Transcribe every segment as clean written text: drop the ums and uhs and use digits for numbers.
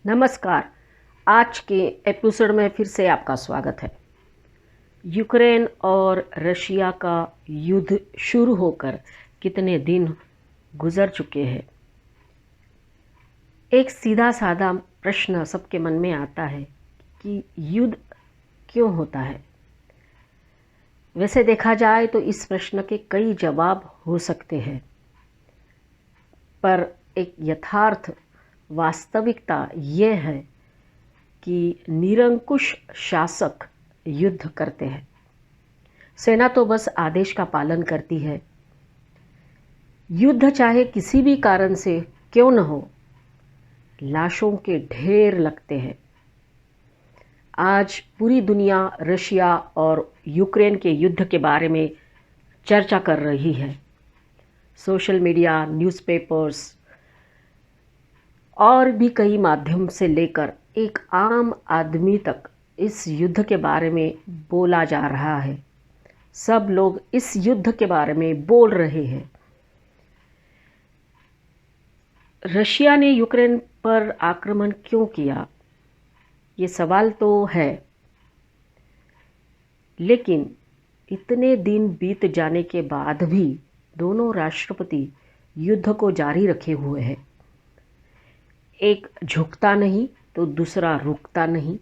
नमस्कार। आज के एपिसोड में फिर से आपका स्वागत है। यूक्रेन और रशिया का युद्ध शुरू होकर कितने दिन गुजर चुके हैं। एक सीधा साधा प्रश्न सबके मन में आता है कि युद्ध क्यों होता है। वैसे देखा जाए तो इस प्रश्न के कई जवाब हो सकते हैं, पर एक यथार्थ वास्तविकता ये है कि निरंकुश शासक युद्ध करते हैं। सेना तो बस आदेश का पालन करती है। युद्ध चाहे किसी भी कारण से क्यों न हो, लाशों के ढेर लगते हैं। आज पूरी दुनिया रशिया और यूक्रेन के युद्ध के बारे में चर्चा कर रही है। सोशल मीडिया, न्यूज़पेपर्स और भी कई माध्यम से लेकर एक आम आदमी तक इस युद्ध के बारे में बोला जा रहा है। सब लोग इस युद्ध के बारे में बोल रहे हैं। रशिया ने यूक्रेन पर आक्रमण क्यों किया, ये सवाल तो है, लेकिन इतने दिन बीत जाने के बाद भी दोनों राष्ट्रपति युद्ध को जारी रखे हुए हैं। एक झुकता नहीं तो दूसरा रुकता नहीं,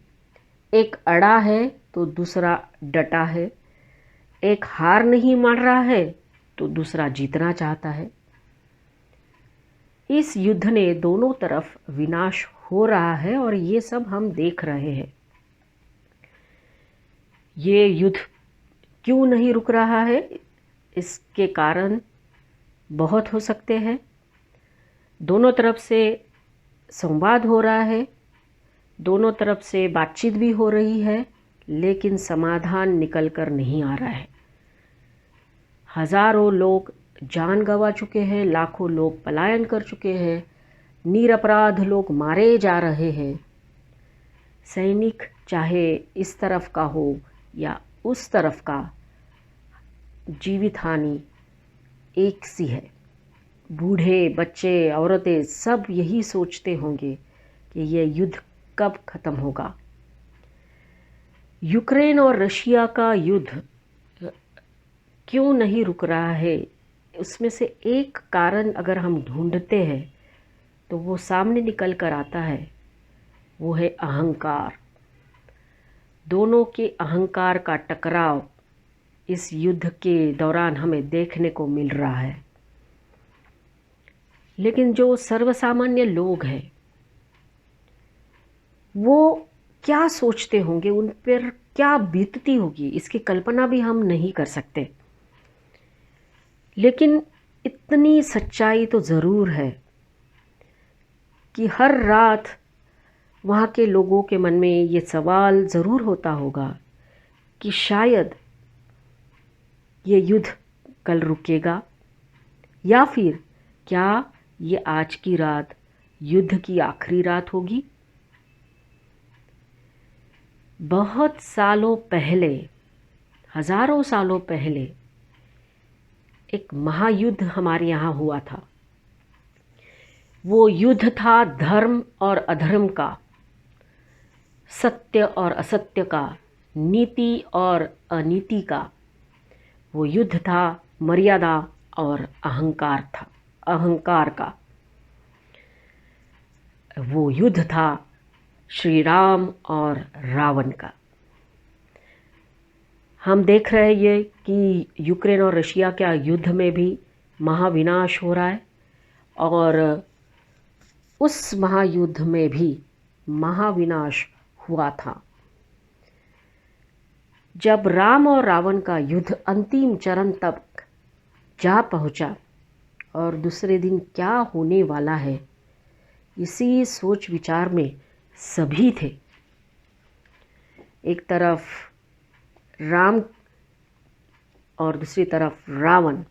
एक अड़ा है तो दूसरा डटा है, एक हार नहीं मान रहा है तो दूसरा जीतना चाहता है। इस युद्ध ने दोनों तरफ विनाश हो रहा है और ये सब हम देख रहे हैं। ये युद्ध क्यों नहीं रुक रहा है, इसके कारण बहुत हो सकते हैं। दोनों तरफ से संवाद हो रहा है, दोनों तरफ से बातचीत भी हो रही है, लेकिन समाधान निकल कर नहीं आ रहा है। हजारों लोग जान गंवा चुके हैं, लाखों लोग पलायन कर चुके हैं, निरपराध लोग मारे जा रहे हैं। सैनिक चाहे इस तरफ का हो या उस तरफ का, जीवित हानि एक सी है। बूढ़े, बच्चे, औरतें सब यही सोचते होंगे कि यह युद्ध कब खत्म होगा। यूक्रेन और रशिया का युद्ध क्यों नहीं रुक रहा है, उसमें से एक कारण अगर हम ढूंढते हैं तो वो सामने निकल कर आता है। वो है अहंकार। दोनों के अहंकार का टकराव इस युद्ध के दौरान हमें देखने को मिल रहा है। लेकिन जो सर्वसामान्य लोग हैं वो क्या सोचते होंगे, उन पर क्या बीतती होगी, इसकी कल्पना भी हम नहीं कर सकते। लेकिन इतनी सच्चाई तो ज़रूर है कि हर रात वहाँ के लोगों के मन में ये सवाल ज़रूर होता होगा कि शायद ये युद्ध कल रुकेगा, या फिर क्या ये आज की रात युद्ध की आखिरी रात होगी। बहुत सालों पहले, हजारों सालों पहले एक महायुद्ध हमारे यहाँ हुआ था। वो युद्ध था धर्म और अधर्म का, सत्य और असत्य का, नीति और अनीति का। वो युद्ध था मर्यादा और अहंकार का। वो युद्ध था श्री राम और रावण का। हम देख रहे हैं कि यूक्रेन और रशिया के युद्ध में भी महाविनाश हो रहा है, और उस महायुद्ध में भी महाविनाश हुआ था। जब राम और रावण का युद्ध अंतिम चरण तक जा पहुंचा और दूसरे दिन क्या होने वाला है, इसी सोच विचार में सभी थे। एक तरफ राम और दूसरी तरफ रावण,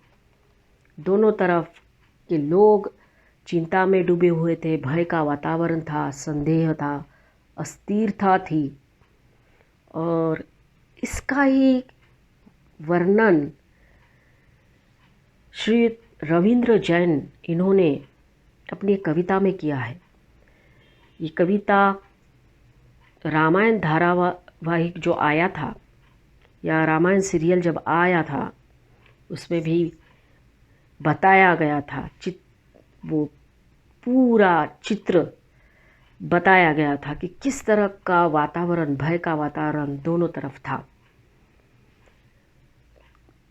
दोनों तरफ के लोग चिंता में डूबे हुए थे। भय का वातावरण था, संदेह था, अस्थिरता थी। और इसका ही वर्णन श्री रविंद्र जैन इन्होंने अपनी कविता में किया है। ये कविता रामायण धारावाहिक जो आया था या रामायण सीरियल जब आया था उसमें भी बताया गया था, वो पूरा चित्र बताया गया था कि किस तरह का वातावरण, भय का वातावरण दोनों तरफ था।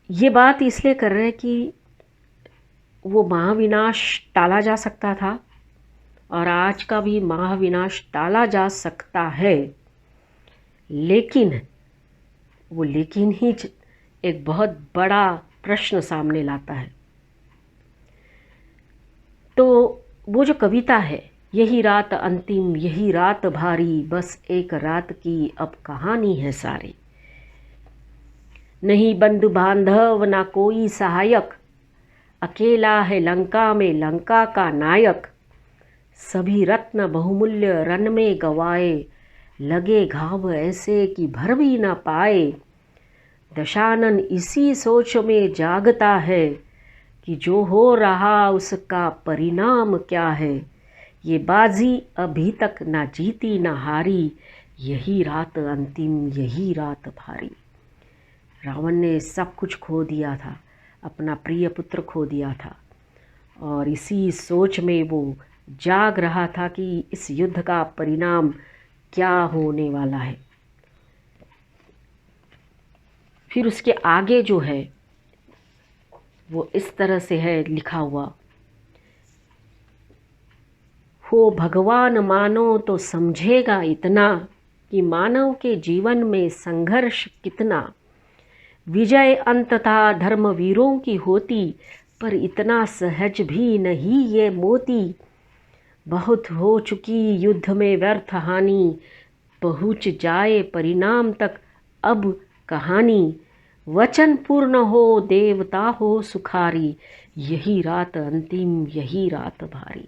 ये बात इसलिए कर रहे हैं कि वो महाविनाश टाला जा सकता था और आज का भी महाविनाश टाला जा सकता है, लेकिन वो लेकिन ही एक बहुत बड़ा प्रश्न सामने लाता है। तो वो जो कविता है, यही रात अंतिम यही रात भारी, बस एक रात की अब कहानी है सारी। नहीं बंधु बांधव ना कोई सहायक, अकेला है लंका में लंका का नायक। सभी रत्न बहुमूल्य रन में गवाए, लगे घाव ऐसे कि भर भी ना पाए। दशानन इसी सोच में जागता है कि जो हो रहा उसका परिणाम क्या है। ये बाजी अभी तक ना जीती ना हारी, यही रात अंतिम यही रात भारी। रावण ने सब कुछ खो दिया था, अपना प्रिय पुत्र खो दिया था और इसी सोच में वो जाग रहा था कि इस युद्ध का परिणाम क्या होने वाला है। फिर उसके आगे जो है वो इस तरह से है लिखा हुआ, हो भगवान मानो तो समझेगा इतना कि मानव के जीवन में संघर्ष कितना। विजय अंततः धर्मवीरों की होती, पर इतना सहज भी नहीं ये मोती। बहुत हो चुकी युद्ध में व्यर्थ हानि, पहुँच जाए परिणाम तक अब कहानी। वचन पूर्ण हो देवता हो सुखारी, यही रात अंतिम यही रात भारी।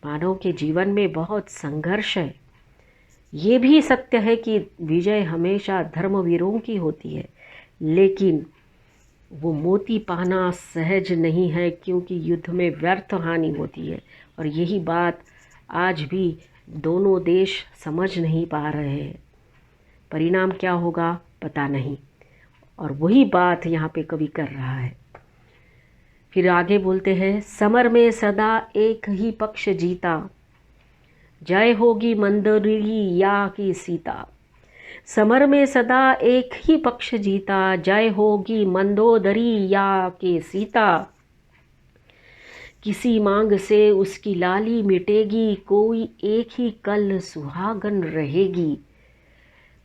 मानव के जीवन में बहुत संघर्ष है। ये भी सत्य है कि विजय हमेशा धर्मवीरों की होती है, लेकिन वो मोती पाना सहज नहीं है, क्योंकि युद्ध में व्यर्थ हानि होती है। और यही बात आज भी दोनों देश समझ नहीं पा रहे हैं। परिणाम क्या होगा पता नहीं, और वही बात यहाँ पे कवि कर रहा है। फिर आगे बोलते हैं, समर में सदा एक ही पक्ष जीता, जय होगी मंदोदरी या की सीता। समर में सदा एक ही पक्ष जीता, जय होगी मंदोदरी या के सीता। किसी मांग से उसकी लाली मिटेगी, कोई एक ही कल सुहागन रहेगी।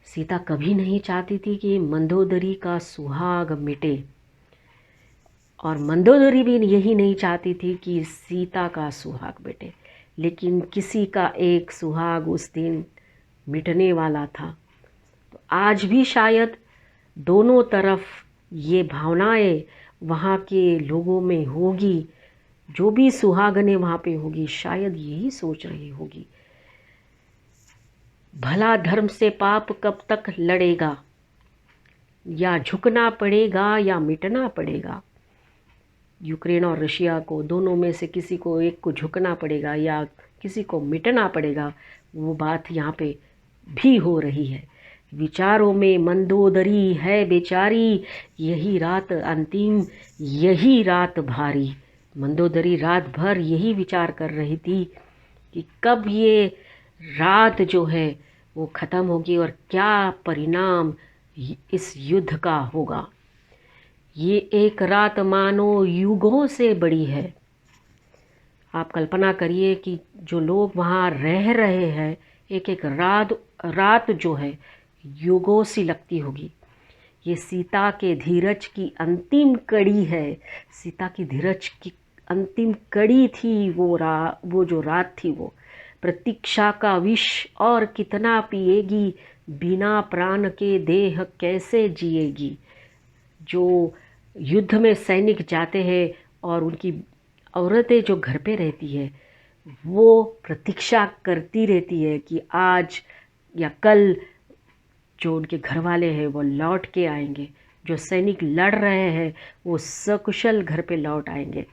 सीता कभी नहीं चाहती थी कि मंदोदरी का सुहाग मिटे, और मंदोदरी भी यही नहीं चाहती थी कि सीता का सुहाग मिटे, लेकिन किसी का एक सुहाग उस दिन मिटने वाला था। तो आज भी शायद दोनों तरफ ये भावनाएं वहाँ के लोगों में होगी, जो भी सुहागने वहाँ पे होगी शायद यही सोच रही होगी, भला धर्म से पाप कब तक लड़ेगा, या झुकना पड़ेगा या मिटना पड़ेगा। यूक्रेन और रशिया को, दोनों में से किसी को एक को झुकना पड़ेगा या किसी को मिटना पड़ेगा, वो बात यहाँ पे भी हो रही है। विचारों में मंदोदरी है बेचारी, यही रात अंतिम यही रात भारी। मंदोदरी रात भर यही विचार कर रही थी कि कब ये रात जो है वो ख़त्म होगी और क्या परिणाम इस युद्ध का होगा। ये एक रात मानो युगों से बड़ी है। आप कल्पना करिए कि जो लोग वहाँ रह रहे हैं, एक एक रात जो है युगों सी लगती होगी। ये सीता के धीरज की अंतिम कड़ी है। सीता की धीरज की अंतिम कड़ी थी वो जो रात थी। वो प्रतीक्षा का विष और कितना पिएगी, बिना प्राण के देह कैसे जिएगी। जो युद्ध में सैनिक जाते हैं और उनकी औरतें जो घर पे रहती है, वो प्रतीक्षा करती रहती है कि आज या कल जो उनके घर वाले हैं वो लौट के आएंगे। जो सैनिक लड़ रहे हैं वो सकुशल घर पे लौट आएंगे।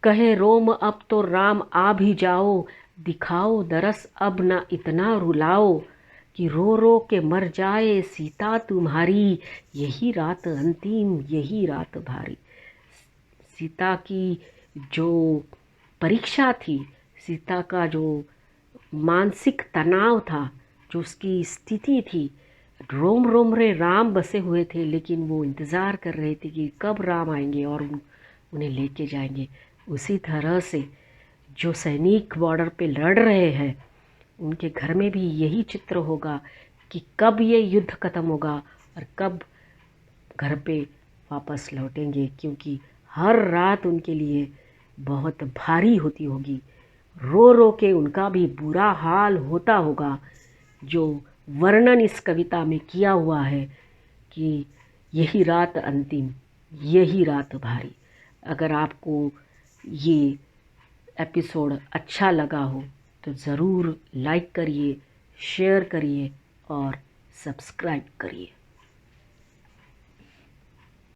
कहे रोम अब तो राम आ भी जाओ, दिखाओ दरस अब ना इतना रुलाओ कि रो रो के मर जाए सीता तुम्हारी, यही रात अंतिम यही रात भारी। सीता की जो परीक्षा थी, सीता का जो मानसिक तनाव था, जो उसकी स्थिति थी, रोम रोम रे राम बसे हुए थे, लेकिन वो इंतज़ार कर रहे थे कि कब राम आएंगे और उन्हें लेके जाएंगे। उसी तरह से जो सैनिक बॉर्डर पे लड़ रहे हैं, उनके घर में भी यही चित्र होगा कि कब ये युद्ध ख़त्म होगा और कब घर पे वापस लौटेंगे, क्योंकि हर रात उनके लिए बहुत भारी होती होगी। रो रो के उनका भी बुरा हाल होता होगा, जो वर्णन इस कविता में किया हुआ है कि यही रात अंतिम यही रात भारी। अगर आपको ये एपिसोड अच्छा लगा हो तो ज़रूर लाइक करिए, शेयर करिए और सब्सक्राइब करिए।